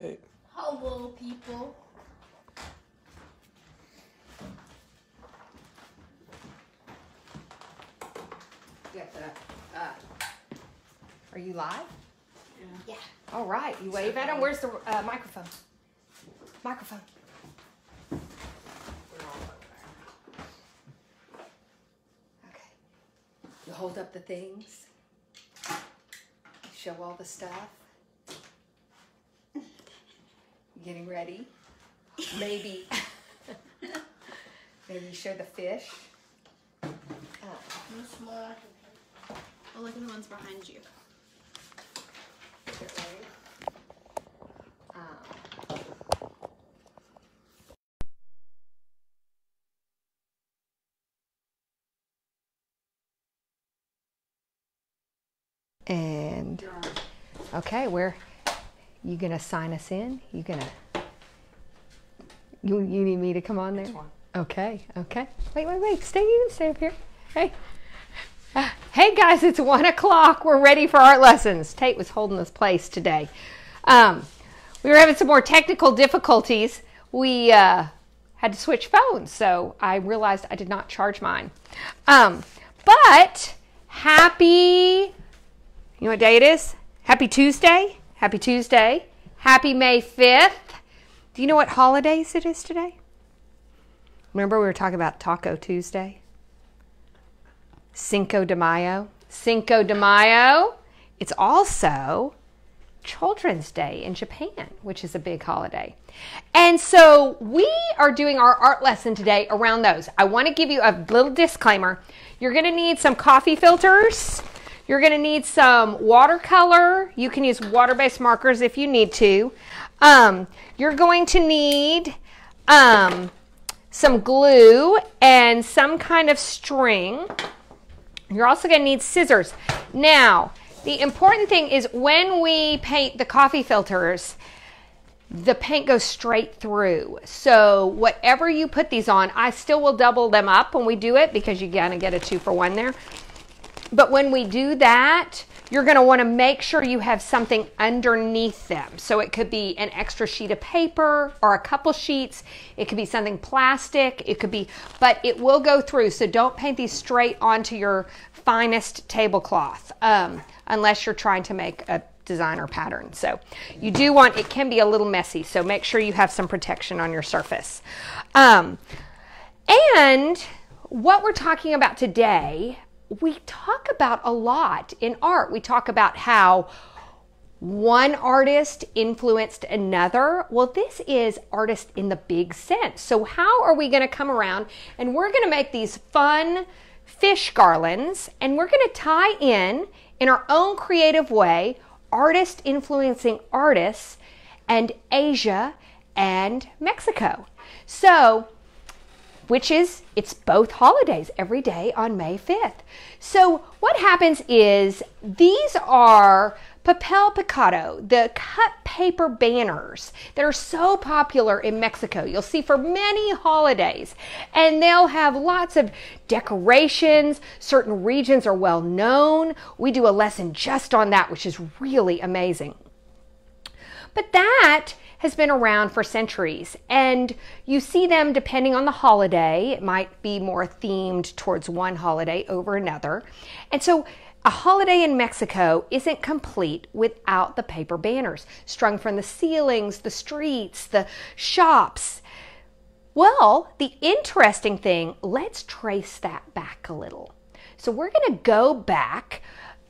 Hey. Hello, people. You have to, are you live? Yeah. All right, you wave at him. Where's the microphone? Microphone. Okay. You hold up the things. You show all the stuff. You getting ready? Maybe. Maybe you show the fish. Small. Oh, look at the ones behind you. Get ready. And okay, where you gonna sign us in? You need me to come on there? Okay. Wait. Stay up here. Hey. Hey guys, it's 1 o'clock. We're ready for art lessons. Tate was holding this place today. We were having some more technical difficulties. We had to switch phones, so I realized I did not charge mine. But happy, you know what day it is? Happy Tuesday. Happy Tuesday. Happy May 5th. Do you know what holidays it is today? Remember we were talking about Taco Tuesday? Cinco de Mayo. Cinco de Mayo. It's also Children's Day in Japan, which is a big holiday. And so we are doing our art lesson today around those. I want to give you a little disclaimer. You're going to need some coffee filters. You're going to need some watercolor. You can use water-based markers if you need to. You're going to need some glue and some kind of string. You're also going to need scissors. Now, the important thing is when we paint the coffee filters, the paint goes straight through. So whatever you put these on, I still will double them up when we do it because you're going to get a 2-for-1 there. But when we do that, you're going to want to make sure you have something underneath them. So it could be an extra sheet of paper or a couple sheets. It could be something plastic. It could be, but it will go through. So don't paint these straight onto your finest tablecloth unless you're trying to make a designer pattern. So you do want, it can be a little messy. So make sure you have some protection on your surface. And what we're talking about today, we talk about a lot in art. We talk about how one artist influenced another. Well, this is artist in the big sense. So how are we going to come around and we're going to make these fun fish garlands and we're going to tie in our own creative way, artist influencing artists and Asia and Mexico. So it's both holidays every day on May 5th. So what happens is these are papel picado, the cut paper banners that are so popular in Mexico. You'll see for many holidays, and they'll have lots of decorations. Certain regions are well known. We do a lesson just on that, which is really amazing. But that has been around for centuries, and you see them depending on the holiday. It might be more themed towards one holiday over another. And so a holiday in Mexico isn't complete without the paper banners strung from the ceilings, the streets, the shops. Well, the interesting thing, let's trace that back a little. So we're going to go back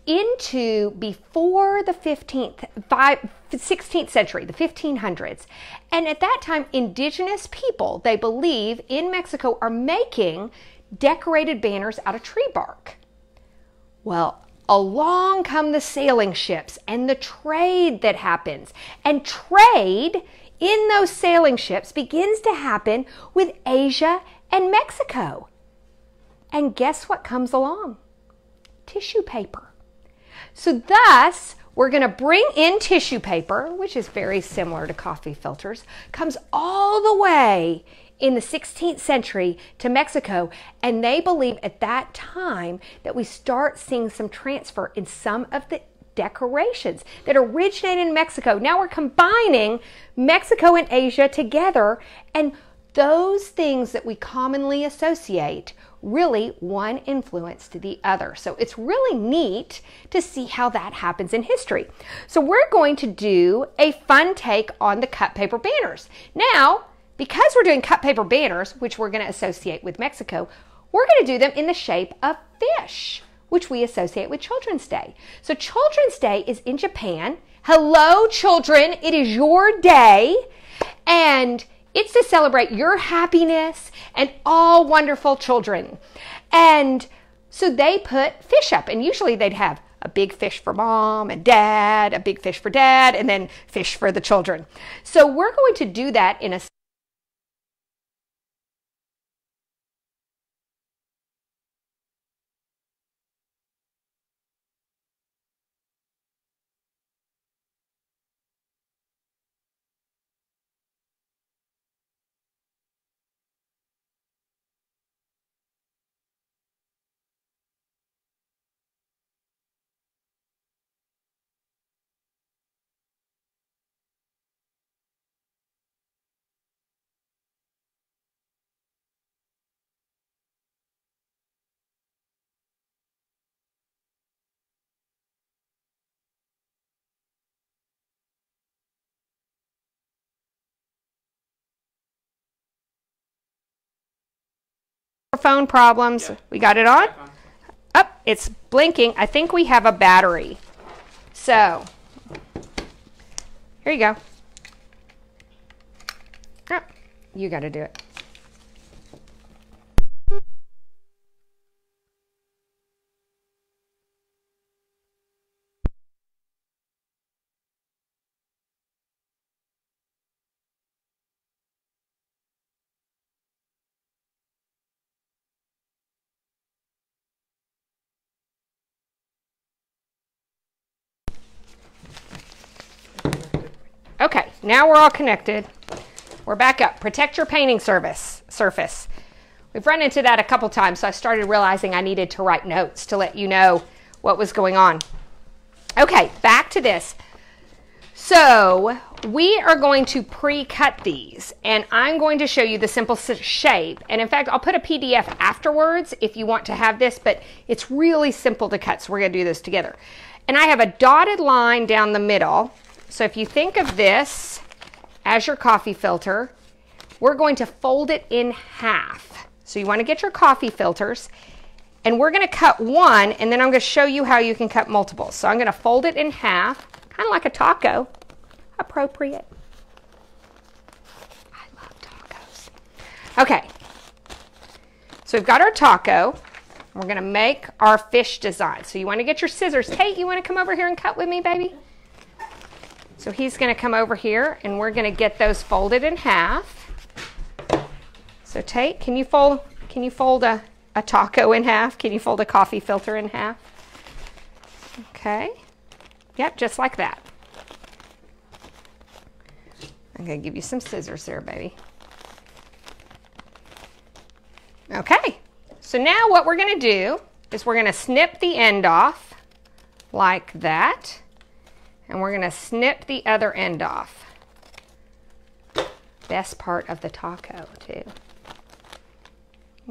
into before the 16th century, the 1500s. And at that time, indigenous people, they believe, in Mexico are making decorated banners out of tree bark. Well, along come the sailing ships and the trade that happens. And trade in those sailing ships begins to happen with Asia and Mexico. And guess what comes along? Tissue paper. So thus, we're going to bring in tissue paper, which is very similar to coffee filters, comes all the way in the 16th century to Mexico, and they believe at that time that we start seeing some transfer in some of the decorations that originated in Mexico. Now we're combining Mexico and Asia together, and those things that we commonly associate, really one influenced the other. So it's really neat to see how that happens in history. So we're going to do a fun take on the cut paper banners. Now, because we're doing cut paper banners, which we're going to associate with Mexico, we're going to do them in the shape of fish, which we associate with Children's Day. So Children's Day is in Japan. Hello, children. It is your day. And it's to celebrate your happiness and all wonderful children. And so they put fish up, and usually they'd have a big fish for mom and dad, a big fish for dad, and then fish for the children. So we're going to do that in a phone problems. Yeah. We got it on? Oh, it's blinking. I think we have a battery. So, here you go. Oh, you got to do it. Okay, now we're all connected. We're back up. Protect your painting surface. We've run into that a couple times, so I started realizing I needed to write notes to let you know what was going on. Okay, back to this. So we are going to pre-cut these, and I'm going to show you the simple shape. And in fact, I'll put a PDF afterwards if you want to have this, but it's really simple to cut, so we're going to do this together. And I have a dotted line down the middle. So if you think of this as your coffee filter, we're going to fold it in half. So you want to get your coffee filters, and we're going to cut one, and then I'm going to show you how you can cut multiple. So I'm going to fold it in half, kind of like a taco. Appropriate. I love tacos. Okay. So we've got our taco. We're going to make our fish design. So you want to get your scissors. Tate, you want to come over here and cut with me, baby? So he's going to come over here, and we're going to get those folded in half. So Tate, can you fold a taco in half? Can you fold a coffee filter in half? Okay. Yep, just like that. I'm going to give you some scissors there, baby. Okay. So now what we're going to do is we're going to snip the end off like that. And we're going to snip the other end off. Best part of the taco, too.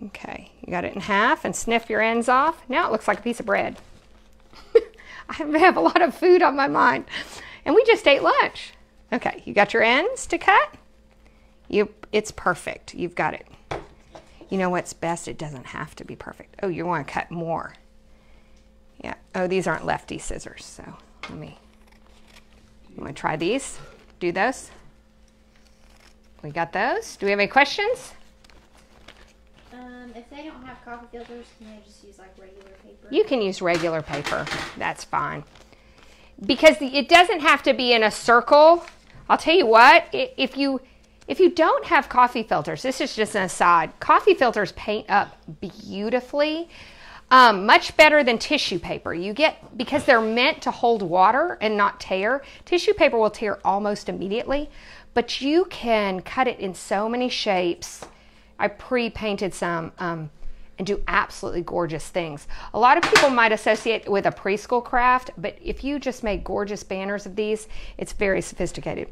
Okay, you got it in half, and snip your ends off. Now it looks like a piece of bread. I have a lot of food on my mind. And we just ate lunch. Okay, you got your ends to cut? It's perfect. You've got it. You know what's best? It doesn't have to be perfect. Oh, you want to cut more. Yeah. Oh, these aren't lefty scissors, so let me... You want to try these? Do those? We got those. Do we have any questions? If they don't have coffee filters, can they just use like regular paper? You can use regular paper. That's fine. Because it doesn't have to be in a circle. I'll tell you what, if you don't have coffee filters, this is just an aside, coffee filters paint up beautifully. Much better than tissue paper. Because they're meant to hold water and not tear. Tissue paper will tear almost immediately, but you can cut it in so many shapes. I pre-painted some, and and do absolutely gorgeous things. A lot of people might associate it with a preschool craft, but if you just make gorgeous banners of these, it's very sophisticated.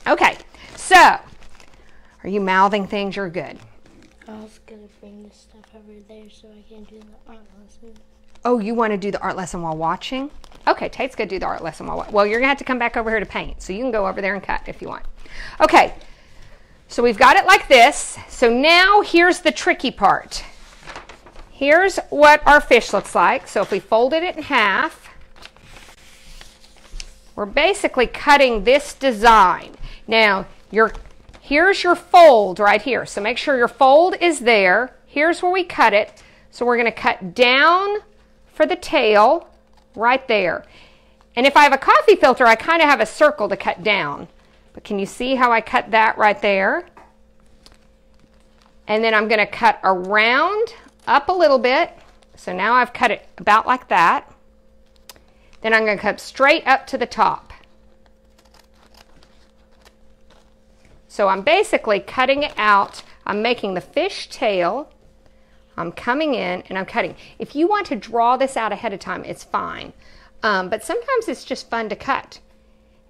Okay, so are you mouthing things? You're good. I was going to bring this stuff over there so I can do the art lesson. Oh, you want to do the art lesson while watching? Okay, Tate's going to do the art lesson while watching. Well, you're going to have to come back over here to paint, so you can go over there and cut if you want. Okay, so we've got it like this. So now here's the tricky part. Here's what our fish looks like. So if we folded it in half, we're basically cutting this design. Now, here's your fold right here. So make sure your fold is there. Here's where we cut it. So we're going to cut down for the tail right there. And if I have a coffee filter, I kind of have a circle to cut down. But can you see how I cut that right there? And then I'm going to cut around up a little bit. So now I've cut it about like that. Then I'm going to cut straight up to the top. So I'm basically cutting it out. I'm making the fish tail. I'm coming in and I'm cutting. If you want to draw this out ahead of time, it's fine. But sometimes it's just fun to cut.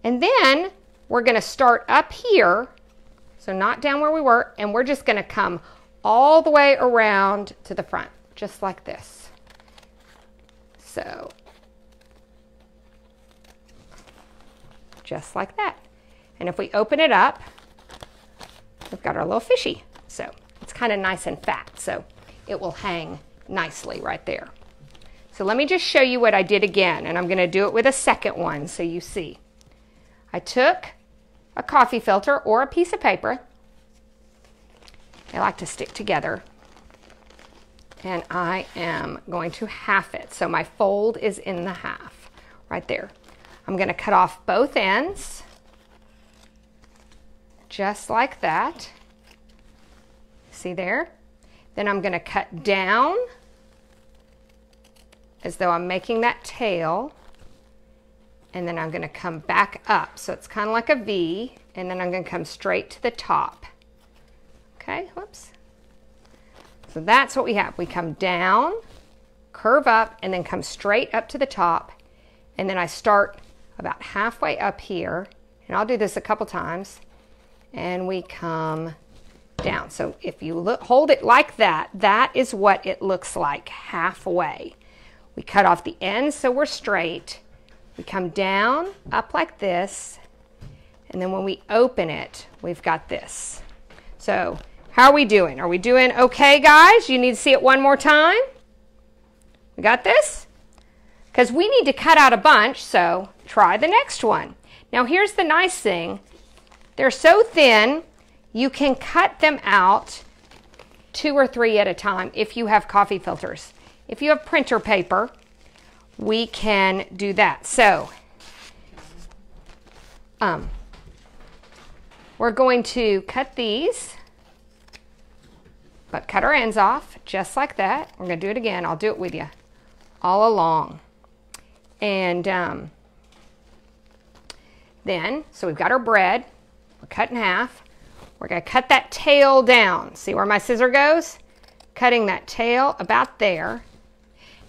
And then we're going to start up here, so not down where we were, and we're just going to come all the way around to the front, just like this. So, just like that. And if we open it up, we've got our little fishy. So it's kind of nice and fat, so it will hang nicely right there. So let me just show you what I did again, and I'm going to do it with a second one so you see. I took a coffee filter or a piece of paper. They like to stick together. And I am going to half it. So my fold is in the half right there. I'm going to cut off both ends just like that. See there? Then I'm going to cut down as though I'm making that tail. And then I'm going to come back up. So it's kind of like a V. And then I'm going to come straight to the top. Okay, whoops. So that's what we have. We come down, curve up, and then come straight up to the top. And then I start about halfway up here. And I'll do this a couple times. And we come down. So if you hold it like that, that is what it looks like halfway. We cut off the ends so we're straight. We come down, up like this, and then when we open it, we've got this. So how are we doing? Are we doing okay, guys? You need to see it one more time? We got this? Because we need to cut out a bunch, so try the next one. Now here's the nice thing. They're so thin, you can cut them out 2 or 3 at a time if you have coffee filters. If you have printer paper, we can do that. So, we're going to cut these, but cut our ends off just like that. We're going to do it again. I'll do it with you all along. And then, so we've got our bread. We're cut in half. We're going to cut that tail down. See where my scissor goes? Cutting that tail about there.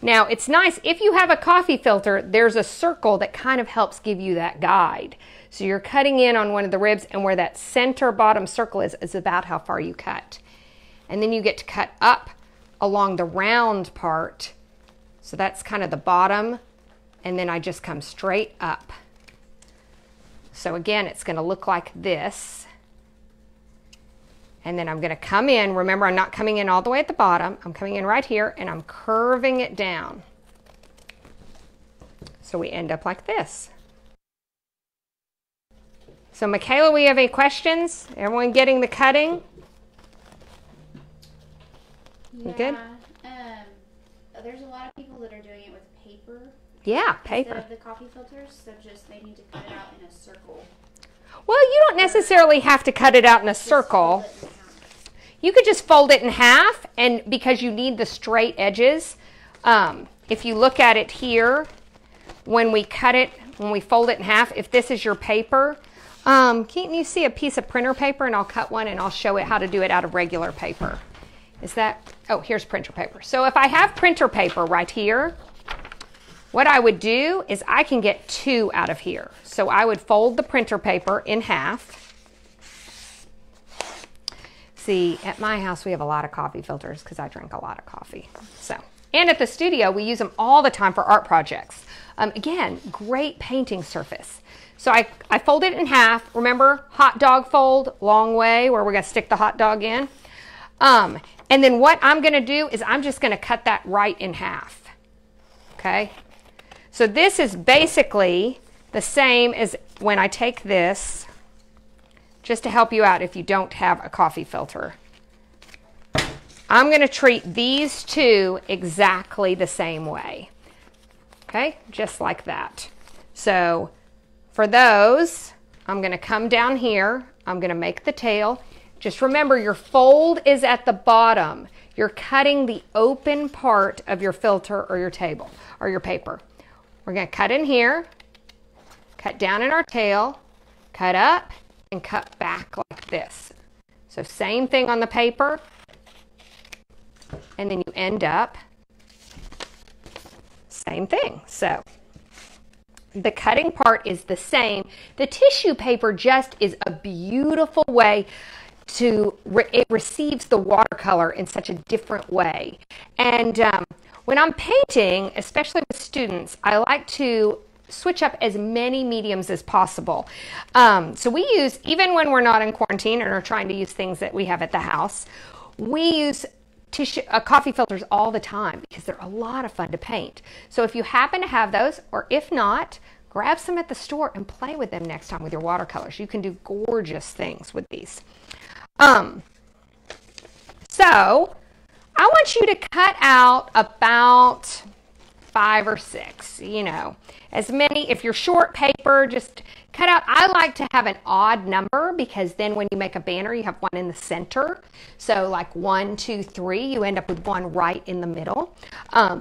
Now, it's nice, if you have a coffee filter, there's a circle that kind of helps give you that guide. So you're cutting in on one of the ribs, and where that center bottom circle is about how far you cut. And then you get to cut up along the round part. So that's kind of the bottom, and then I just come straight up. So again, it's going to look like this. And then I'm going to come in. Remember, I'm not coming in all the way at the bottom. I'm coming in right here, and I'm curving it down. So we end up like this. So Michaela, we have any questions? Everyone getting the cutting? Yeah. You good? There's a lot of people that are doing it with paper. Yeah, paper. Instead of the coffee filters, so just they need to cut it out in a circle. Well, you don't necessarily have to cut it out in a circle. You could just fold it in half, and because you need the straight edges, if you look at it here, when we cut it, when we fold it in half, if this is your paper, can't you see a piece of printer paper? And I'll cut one and I'll show it how to do it out of regular paper. Is that oh, here's printer paper. So if I have printer paper right here, what I would do is I can get 2 out of here. So I would fold the printer paper in half. See, at my house, we have a lot of coffee filters because I drink a lot of coffee. And at the studio, we use them all the time for art projects. Again, great painting surface. So I fold it in half. Remember, hot dog fold, long way, where we're going to stick the hot dog in. And then what I'm going to do is I'm just going to cut that right in half. Okay? So this is basically the same as when I take this, just to help you out if you don't have a coffee filter. I'm going to treat these 2 exactly the same way. Okay? Just like that. So for those, I'm going to come down here. I'm going to make the tail. Just remember, your fold is at the bottom. You're cutting the open part of your filter or your table or your paper. We're going to cut in here, cut down in our tail, cut up, and cut back like this. So same thing on the paper. And then you end up, same thing. So the cutting part is the same. The tissue paper just is a beautiful way to, it receives the watercolor in such a different way. And when I'm painting, especially with students, I like to switch up as many mediums as possible. So we use, even when we're not in quarantine and are trying to use things that we have at the house, we use coffee filters all the time because they're a lot of fun to paint. So if you happen to have those, or if not, grab some at the store and play with them next time with your watercolors. You can do gorgeous things with these. So I want you to cut out about 5 or 6, you know, as many. If you're short paper, just cut out. I like to have an odd number because then when you make a banner, you have one in the center. So like 1, 2, 3, you end up with one right in the middle.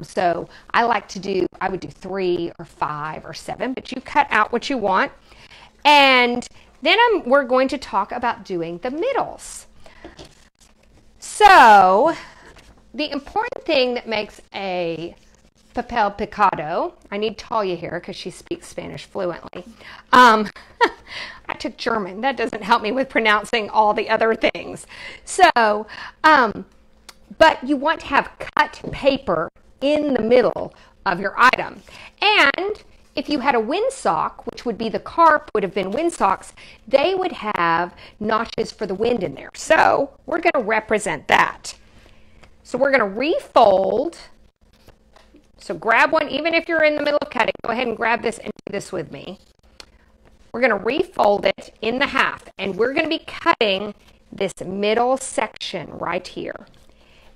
So I like to do, I would do 3 or 5 or 7, but you cut out what you want. And then we're going to talk about doing the middles. So the important thing that makes a papel picado, I need Talia here because she speaks Spanish fluently. I took German. That doesn't help me with pronouncing all the other things. So, but you want to have cut paper in the middle of your item. And if you had a windsock, which would be the carp, would have been windsocks, they would have notches for the wind in there. So we're going to represent that. So we're going to refold. So grab one, even if you're in the middle of cutting, go ahead and grab this and do this with me. We're going to refold it in the half, and we're going to be cutting this middle section right here.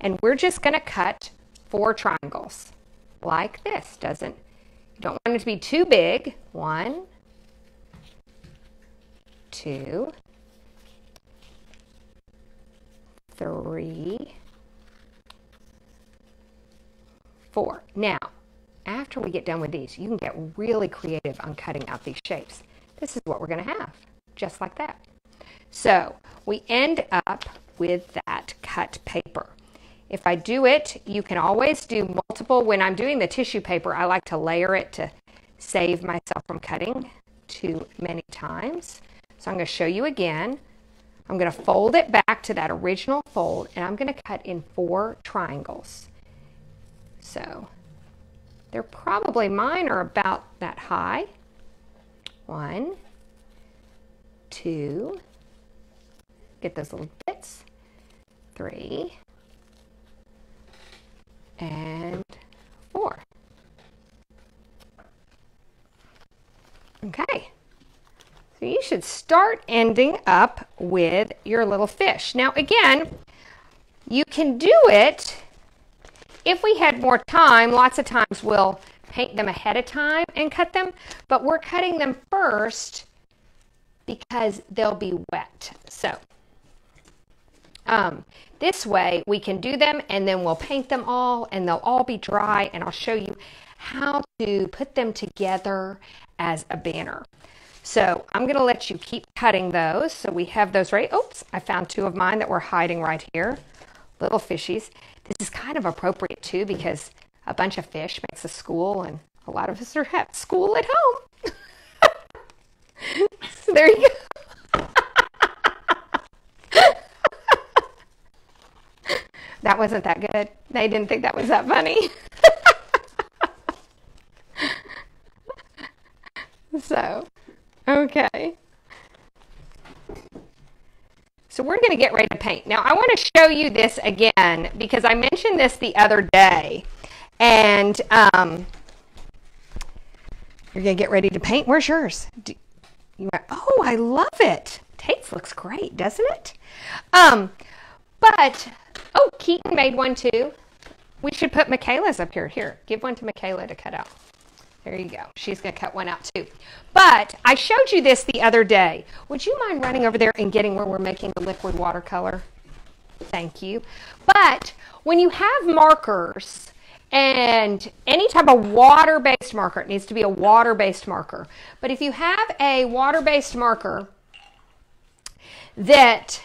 And we're just going to cut 4 triangles like this. You don't want it to be too big. 1, 2, 3, 4. Now, after we get done with these, you can get really creative on cutting out these shapes. This is what we're going to have, just like that. So we end up with that cut paper. If I do it, you can always do multiple. When I'm doing the tissue paper, I like to layer it to save myself from cutting too many times. So I'm going to show you again. I'm going to fold it back to that original fold, and I'm going to cut in 4 triangles. So they're probably, mine are about that high. 1, 2, get those little bits, 3, and 4. Okay, so you should start ending up with your little fish. Now again, you can do it if we had more time. Lots of times we'll paint them ahead of time and cut them, but we're cutting them first because they'll be wet. So this way we can do them, and then we'll paint them all, and they'll all be dry, and I'll show you how to put them together as a banner. So I'm going to let you keep cutting those. So we have those ready. Oops, I found 2 of mine that were hiding right here. Little fishies. This is kind of appropriate too because a bunch of fish makes a school and a lot of us are at school at home. So there you go. That wasn't that good. They didn't think that was that funny. So, okay. So we're going to get ready to paint. Now I want to show you this again because I mentioned this the other day. And you're going to get ready to paint. Where's yours? Oh, I love it. Tate's looks great, doesn't it? But, oh, Keaton made one too. We should put Michaela's up here. Here, give one to Michaela to cut out. There you go. She's going to cut one out too. But I showed you this the other day. Would you mind running over there and getting where we're making the liquid watercolor? Thank you. But when you have markers and any type of water-based marker, it needs to be a water-based marker. But if you have a water-based marker that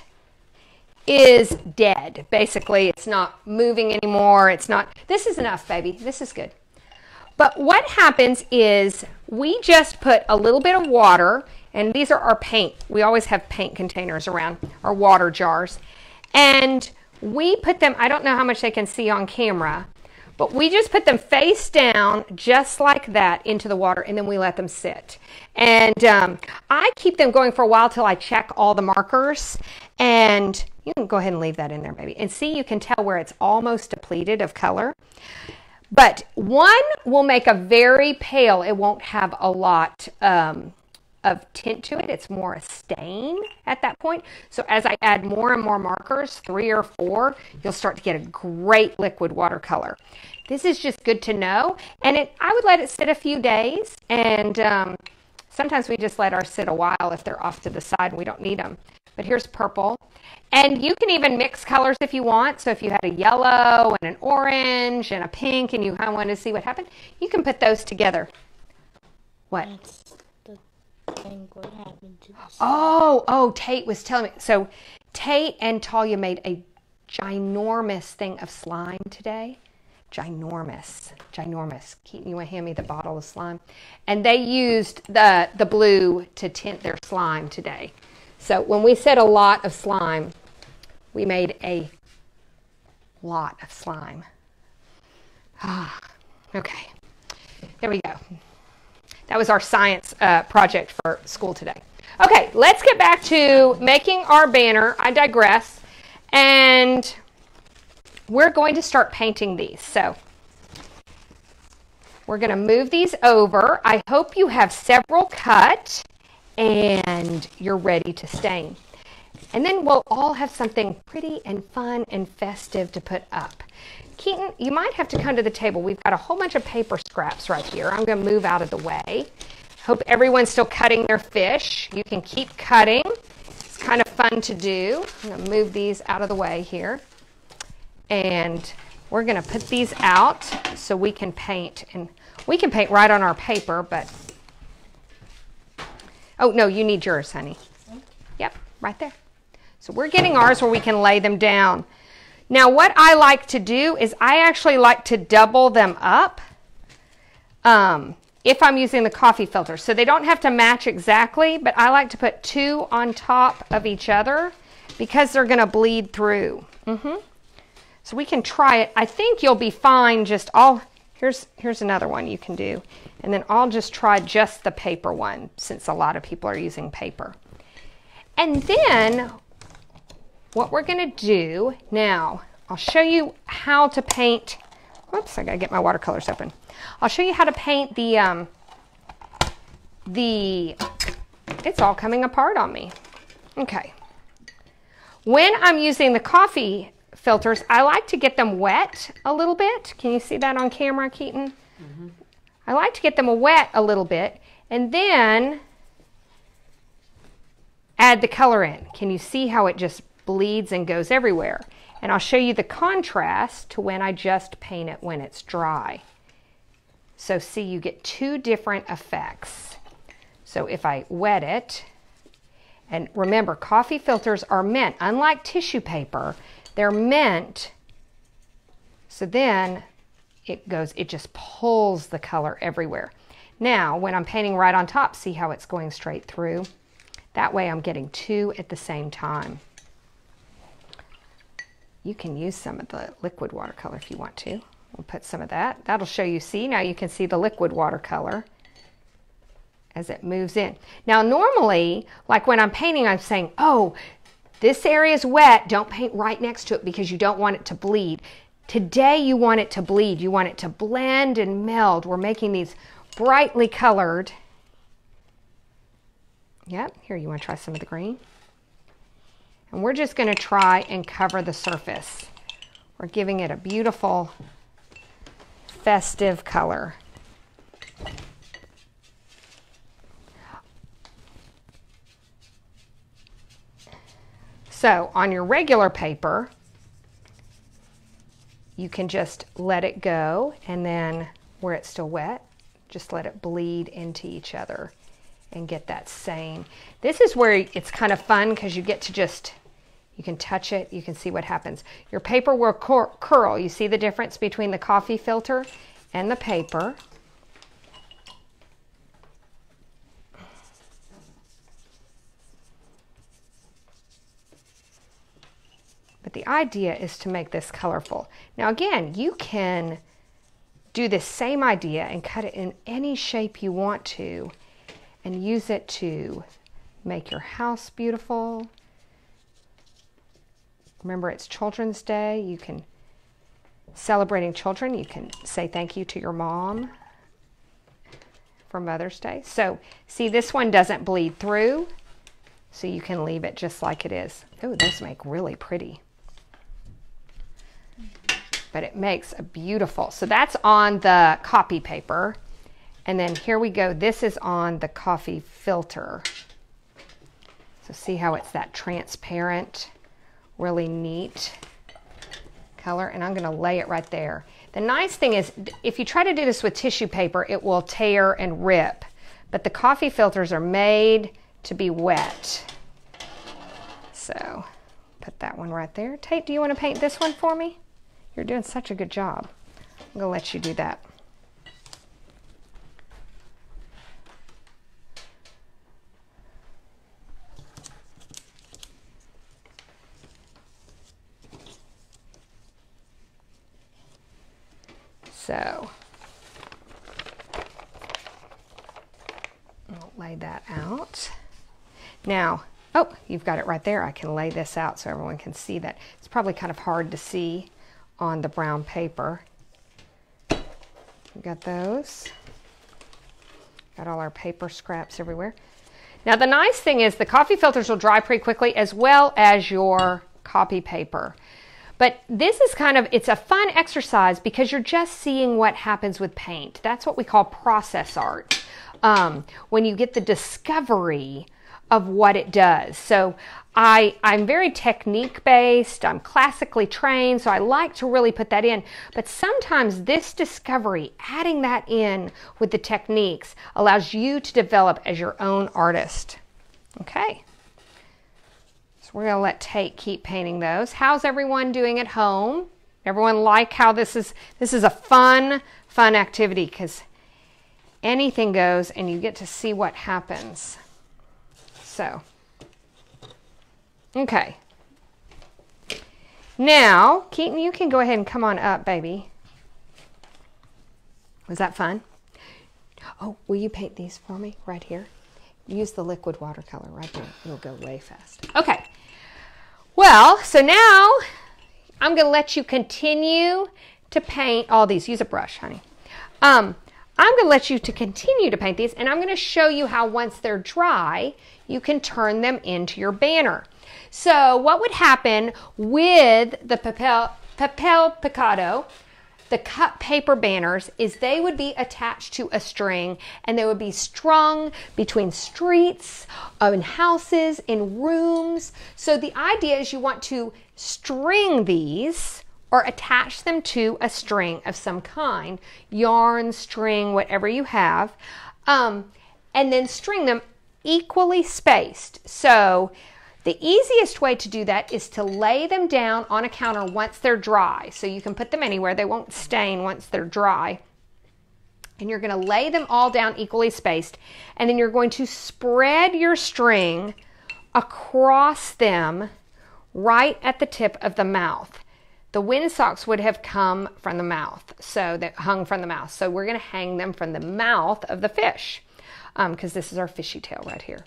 is dead, basically it's not moving anymore, it's not, this is enough, baby, this is good. But what happens is we just put a little bit of water, and these are our paint. We always have paint containers around, our water jars. And we put them, I don't know how much they can see on camera, but we just put them face down just like that into the water, and then we let them sit. And I keep them going for a while till I check all the markers. And you can go ahead and leave that in there, baby. And see, you can tell where it's almost depleted of color. But one will make a very pale, it won't have a lot of tint to it. It's more a stain at that point. So as I add more and more markers, 3 or 4, you'll start to get a great liquid watercolor. This is just good to know. And I would let it sit a few days. And sometimes we just let ours sit a while if they're off to the side and we don't need them. But here's purple. And you can even mix colors if you want. So if you had a yellow and an orange and a pink and you kind of wanted to see what happened, you can put those together. What? That's the thing what happened to this. Oh, Tate was telling me. So Tate and Talia made a ginormous thing of slime today. Ginormous. Keaton, you want to hand me the bottle of slime? And they used the blue to tint their slime today. So when we said a lot of slime, we made a lot of slime. Okay, there we go. That was our science project for school today. Okay, let's get back to making our banner. I digress. And we're going to start painting these. So we're going to move these over. I hope you have several cut and you're ready to stain. And then we'll all have something pretty and fun and festive to put up. Keaton, you might have to come to the table. We've got a whole bunch of paper scraps right here. I'm going to move out of the way. Hope everyone's still cutting their fish. You can keep cutting. It's kind of fun to do. I'm going to move these out of the way here. And we're going to put these out so we can paint. And we can paint right on our paper, but oh, no, you need yours, honey. Yep, right there. So we're getting ours where we can lay them down. Now, what I like to do is I actually like to double them up if I'm using the coffee filter. So they don't have to match exactly, but I like to put 2 on top of each other because they're going to bleed through. So we can try it. I think you'll be fine just here's another one you can do. And then I'll just try just the paper one since a lot of people are using paper. And then what we're going to do now, I'll show you how to paint. Whoops, I got to get my watercolors open. I'll show you how to paint it's all coming apart on me. Okay. When I'm using the coffee filters, I like to get them wet a little bit. Can you see that on camera, Keaton? I like to get them wet a little bit and then add the color in. Can you see how it just bleeds and goes everywhere? And I'll show you the contrast to when I just paint it when it's dry. So see, you get 2 different effects. So if I wet it, and remember, coffee filters are meant, unlike tissue paper, they're meant So then it just pulls the color everywhere. Now, when I'm painting right on top, see how it's going straight through? That way I'm getting two at the same time. You can use some of the liquid watercolor if you want to. We'll put some of that. That'll show you, see, now you can see the liquid watercolor as it moves in. Now normally, like when I'm painting, I'm saying, oh, this area is wet, don't paint right next to it because you don't want it to bleed. Today you want it to bleed, you want it to blend and meld. We're making these brightly colored. Yep, here you want to try some of the green. And we're just going to try and cover the surface. We're giving it a beautiful festive color. So on your regular paper, you can just let it go, and then where it's still wet, just let it bleed into each other and get that same. This is where it's kind of fun because you get to just, you can touch it, you can see what happens. Your paper will curl. You see the difference between the coffee filter and the paper. But the idea is to make this colorful. Now again, you can do this same idea and cut it in any shape you want to and use it to make your house beautiful. Remember, it's Children's Day. You can, celebrating children, you can say thank you to your mom for Mother's Day. So see, this one doesn't bleed through, so you can leave it just like it is. Oh, those make really pretty. But it makes a beautiful, so that's on the copy paper. And then here we go, this is on the coffee filter. So see how it's that transparent, really neat color, and I'm gonna lay it right there. The nice thing is, if you try to do this with tissue paper, it will tear and rip, but the coffee filters are made to be wet. So put that one right there. Tate, do you want to paint this one for me? You're doing such a good job. I'm gonna let you do that. So I'll lay that out. Now, oh, you've got it right there. I can lay this out so everyone can see that. It's probably kind of hard to see on the brown paper. We got those. Got all our paper scraps everywhere. Now the nice thing is the coffee filters will dry pretty quickly, as well as your copy paper. But this is kind of, it's a fun exercise because you're just seeing what happens with paint. That's what we call process art. When you get the discovery of what it does. So I'm very technique based, I'm classically trained, so I like to really put that in. But sometimes this discovery, adding that in with the techniques, allows you to develop as your own artist. Okay. So we're gonna let Tate keep painting those. How's everyone doing at home? Everyone like how this is a fun activity because anything goes and you get to see what happens. So, okay. Now, Keaton, you can go ahead and come on up, baby. Was that fun? Oh, will you paint these for me right here? Use the liquid watercolor right there. It'll go way fast. Okay. Well, so now I'm going to let you continue to paint all these. Use a brush, honey. I'm going to let you to continue to paint these, and I'm going to show you how once they're dry, you can turn them into your banner. So what would happen with the papel picado, the cut paper banners, is they would be attached to a string and they would be strung between streets, in houses, in rooms. So the idea is you want to string these or attach them to a string of some kind, yarn, string, whatever you have, and then string them equally spaced. So The easiest way to do that is to lay them down on a counter once they're dry. So you can put them anywhere. They won't stain once they're dry. And you're going to lay them all down equally spaced. And then you're going to spread your string across them right at the tip of the mouth. The windsocks would have come from the mouth, so that hung from the mouth. So we're going to hang them from the mouth of the fish, because this is our fishy tail right here.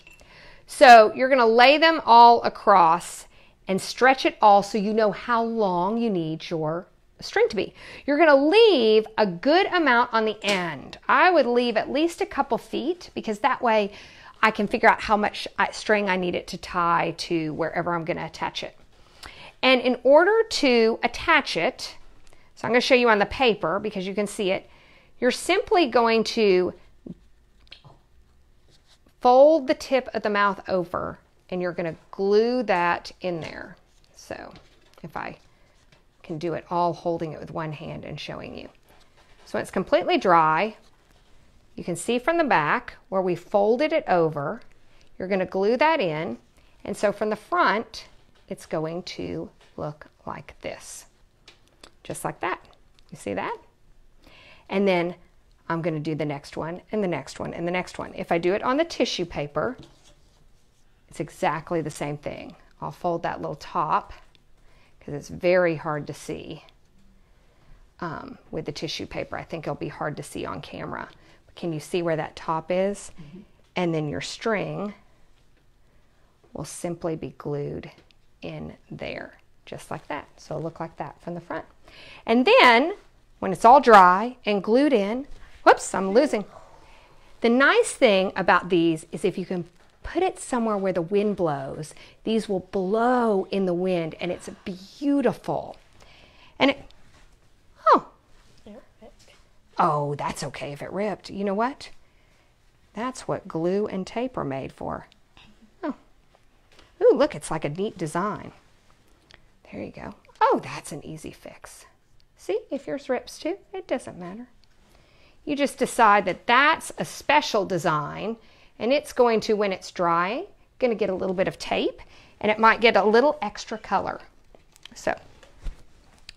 So you're going to lay them all across and stretch it all so you know how long you need your string to be. You're going to leave a good amount on the end. I would leave at least a couple feet, because that way I can figure out how much string I need it to tie to wherever I'm going to attach it. And in order to attach it, so I'm going to show you on the paper because you can see it, you're simply going to fold the tip of the mouth over and you're going to glue that in there. So if I can do it all holding it with one hand and showing you. So when it's completely dry, you can see from the back where we folded it over, you're going to glue that in. And so from the front, it's going to look like this, just like that. You see that? And then I'm going to do the next one and the next one and the next one. If I do it on the tissue paper, it's exactly the same thing. I'll fold that little top because it's very hard to see with the tissue paper. I think it'll be hard to see on camera. But can you see where that top is? Mm-hmm. And then your string will simply be glued in there, just like that. So it'll look like that from the front. And then when it's all dry and glued in, whoops, I'm losing. The nice thing about these is if you can put it somewhere where the wind blows, these will blow in the wind and it's beautiful. And it, oh, that's okay if it ripped. You know what? That's what glue and tape are made for. Ooh, look, it's like a neat design. There you go. Oh, that's an easy fix. See, if yours rips too, it doesn't matter. You just decide that that's a special design, and it's going to, when it's dry, going to get a little bit of tape, and it might get a little extra color. So,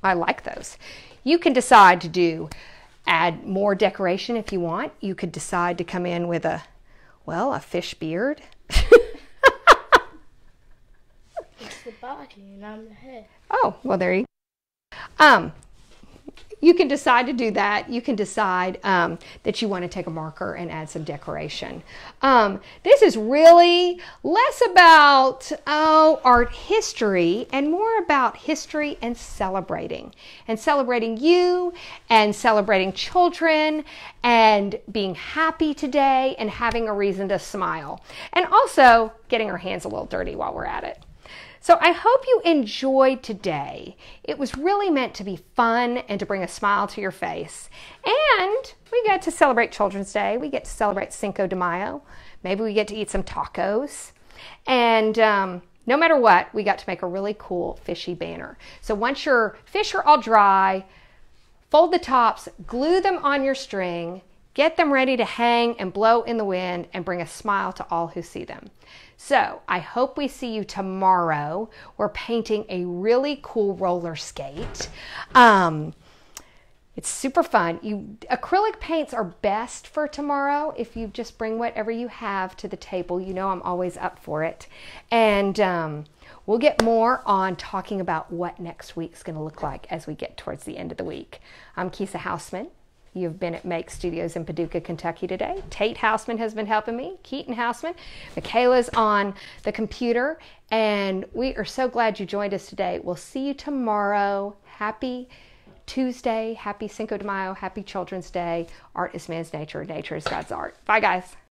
I like those. You can decide to add more decoration if you want. You could decide to come in with a fish beard. The body and I'm the head. Oh, well, there you go. You can decide to do that. You can decide that you want to take a marker and add some decoration. This is really less about art history and more about history and celebrating you and celebrating children and being happy today and having a reason to smile, and also getting our hands a little dirty while we're at it. So I hope you enjoyed today. It was really meant to be fun and to bring a smile to your face. And we get to celebrate Children's Day. We get to celebrate Cinco de Mayo. Maybe we get to eat some tacos. And no matter what, we got to make a really cool fishy banner. So once your fish are all dry, fold the tops, glue them on your string, get them ready to hang and blow in the wind and bring a smile to all who see them. So I hope we see you tomorrow. We're painting a really cool roller skate. It's super fun. Acrylic paints are best for tomorrow if you just bring whatever you have to the table. You know I'm always up for it. And we'll get more on talking about what next week's going to look like as we get towards the end of the week. I'm Kisa Houseman. You've been at Make Studios in Paducah, Kentucky today. Tate Houseman has been helping me, Keaton Houseman. Michaela's on the computer, and we are so glad you joined us today. We'll see you tomorrow. Happy Tuesday, happy Cinco de Mayo, happy Children's Day. Art is man's nature, nature is God's art. Bye, guys.